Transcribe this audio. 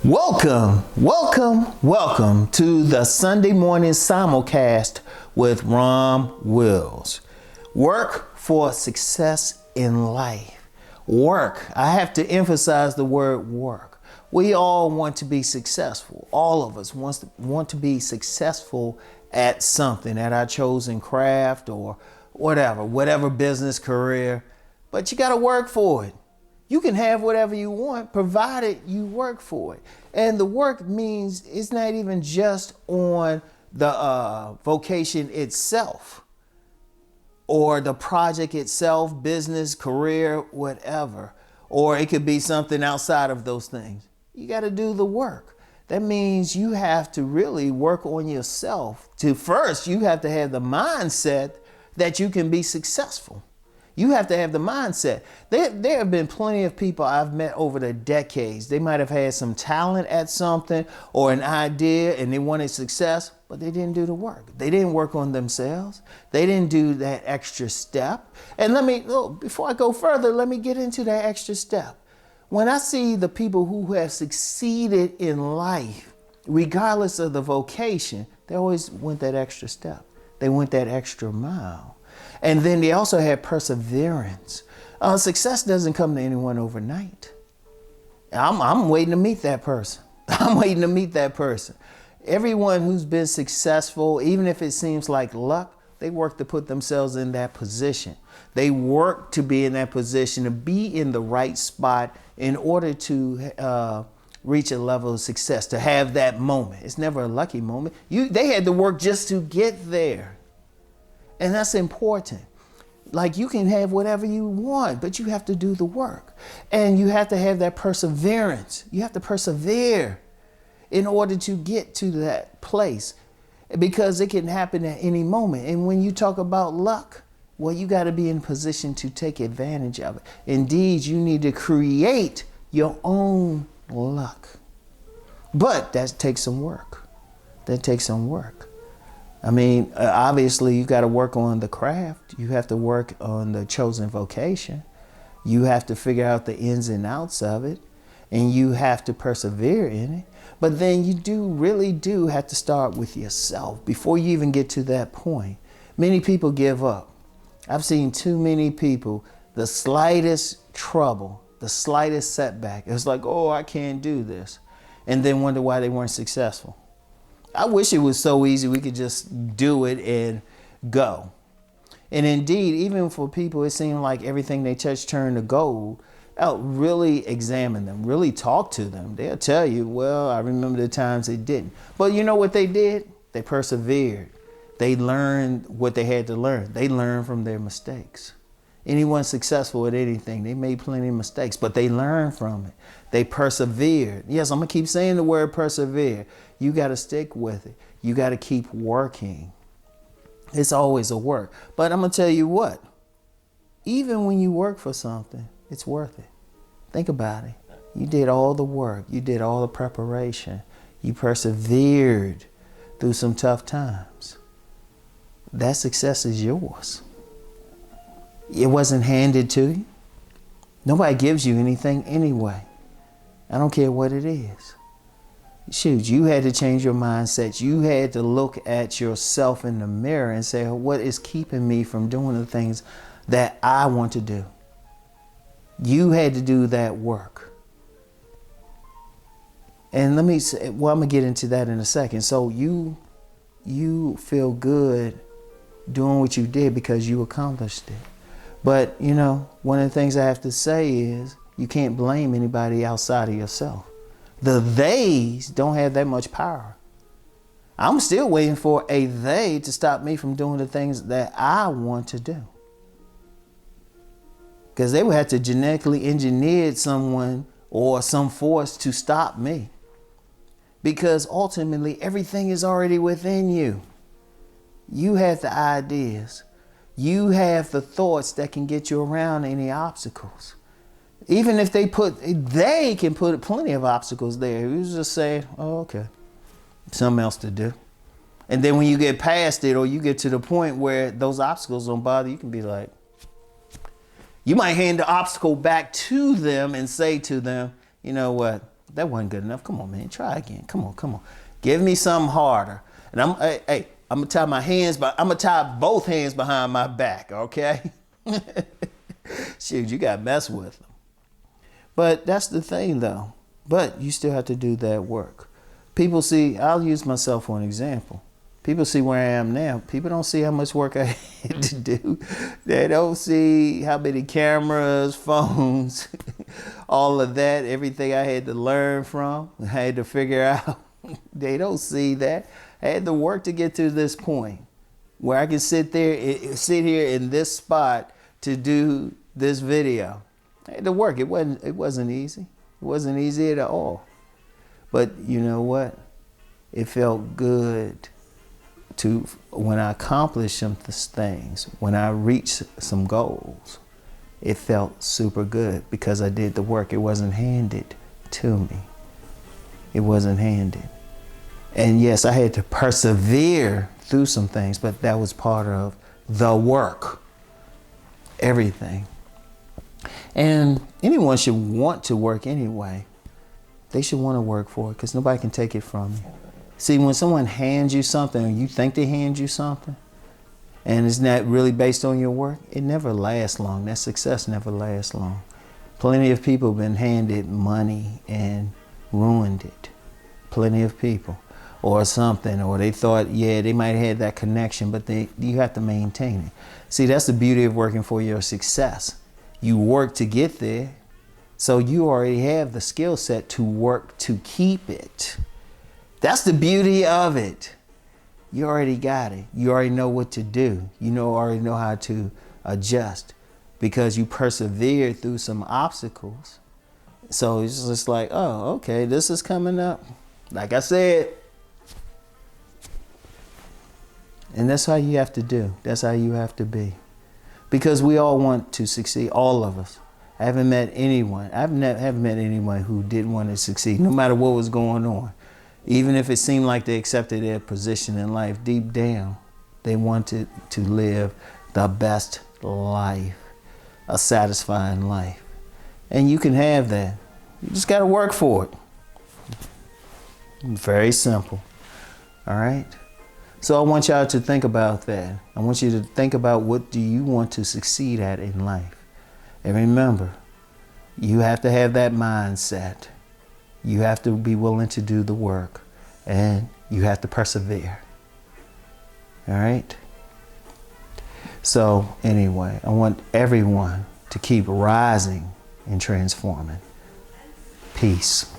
Welcome to the Sunday morning simulcast with Rom Wills. Work for success in life. Work. I have to emphasize the word work. We all want to be successful. All of us want to be successful at something, at our chosen craft or whatever business career. But you got to work for it. You can have whatever you want, provided you work for it. And the work means it's not even just on the vocation itself or the project itself, business, career, whatever. Or it could be something outside of those things. You got to do the work. That means you have to really work on yourself. First, you have to have the mindset that you can be successful. You have to have the mindset. There have been plenty of people I've met over the decades. They might have had some talent at something or an idea and they wanted success, but they didn't do the work. They didn't work on themselves. They didn't do that extra step. And before I go further, let me get into that extra step. When I see the people who have succeeded in life, regardless of the vocation, they always went that extra step. They went that extra mile. And then they also had perseverance. Success doesn't come to anyone overnight. I'm waiting to meet that person. Everyone who's been successful, even if it seems like luck, they work to put themselves in that position. They work to be in that position, to be in the right spot in order to reach a level of success, to have that moment. It's never a lucky moment. They had to work just to get there. And that's important. Like, you can have whatever you want, but you have to do the work. And you have to have that perseverance. You have to persevere in order to get to that place, because it can happen at any moment. And when you talk about luck, well, you got to be in position to take advantage of it. Indeed, you need to create your own luck. But that takes some work. I mean, obviously, you got to work on the craft. You have to work on the chosen vocation. You have to figure out the ins and outs of it, and you have to persevere in it. But then you really do have to start with yourself before you even get to that point. Many people give up. I've seen too many people, the slightest trouble, the slightest setback, it's like, oh, I can't do this, and then wonder why they weren't successful. I wish it was so easy we could just do it and go. And indeed, even for people, it seemed like everything they touch turned to gold. Really examine them, really talk to them. They'll tell you, well, I remember the times they didn't. But you know what they did? They persevered. They learned what they had to learn. They learned from their mistakes. Anyone successful at anything, they made plenty of mistakes, but they learned from it. They persevered. Yes, I'm going to keep saying the word persevere. You got to stick with it. You got to keep working. It's always a work. But I'm going to tell you what, even when you work for something, it's worth it. Think about it. You did all the work. You did all the preparation. You persevered through some tough times. That success is yours. It wasn't handed to you. Nobody gives you anything anyway. I don't care what it is. Shoot, you had to change your mindset. You had to look at yourself in the mirror and say, what is keeping me from doing the things that I want to do? You had to do that work. And I'm going to get into that in a second. So you feel good doing what you did because you accomplished it. But, one of the things I have to say is you can't blame anybody outside of yourself. The theys don't have that much power. I'm still waiting for a they to stop me from doing the things that I want to do. Because they would have to genetically engineer someone or some force to stop me. Because ultimately, everything is already within you. You have the ideas. You have the thoughts that can get you around any obstacles. Even if they can put plenty of obstacles there. You just say, oh, okay, something else to do. And then when you get past it, or you get to the point where those obstacles don't bother, you can be like, you might hand the obstacle back to them and say to them, you know what, That wasn't good enough. Come on, man. Try again. Come on, come on. Give me something harder. And I'm gonna tie my hands, but I'm gonna tie both hands behind my back, okay? Shoot, you gotta mess with them. But that's the thing though. But you still have to do that work. People see, I'll use myself for an example. People see where I am now. People don't see how much work I had to do. They don't see how many cameras, phones, all of that, everything I had to learn from, I had to figure out. They don't see that. I had to work to get to this point where I can sit here in this spot to do this video. I had to work. It wasn't easy. It wasn't easy at all. But you know what? It felt good when I accomplished some things, when I reached some goals. It felt super good because I did the work. It wasn't handed to me. It wasn't handed. And yes, I had to persevere through some things, but that was part of the work. Everything. And anyone should want to work anyway. They should want to work for it because nobody can take it from you. See, when someone hands you something or you think they hand you something and it's not really based on your work, it never lasts long. That success never lasts long. Plenty of people have been handed money and ruined it. Plenty of people. Or something, or they thought, yeah, they might have had that connection, but you have to maintain it. See, that's the beauty of working for your success. You work to get there, so you already have the skill set to work to keep it. That's the beauty of it. You already got it. You already know what to do. Already know how to adjust because you persevered through some obstacles. So it's just like, oh, okay, this is coming up. Like I said, and that's how you have to do. That's how you have to be. Because we all want to succeed, all of us. I haven't met anyone. haven't met anyone who didn't want to succeed, no matter what was going on. Even if it seemed like they accepted their position in life, deep down, they wanted to live the best life, a satisfying life. And you can have that. You just got to work for it. Very simple. All right? So I want y'all to think about that. I want you to think about what do you want to succeed at in life. And remember, you have to have that mindset. You have to be willing to do the work. And you have to persevere. All right? So anyway, I want everyone to keep rising and transforming. Peace.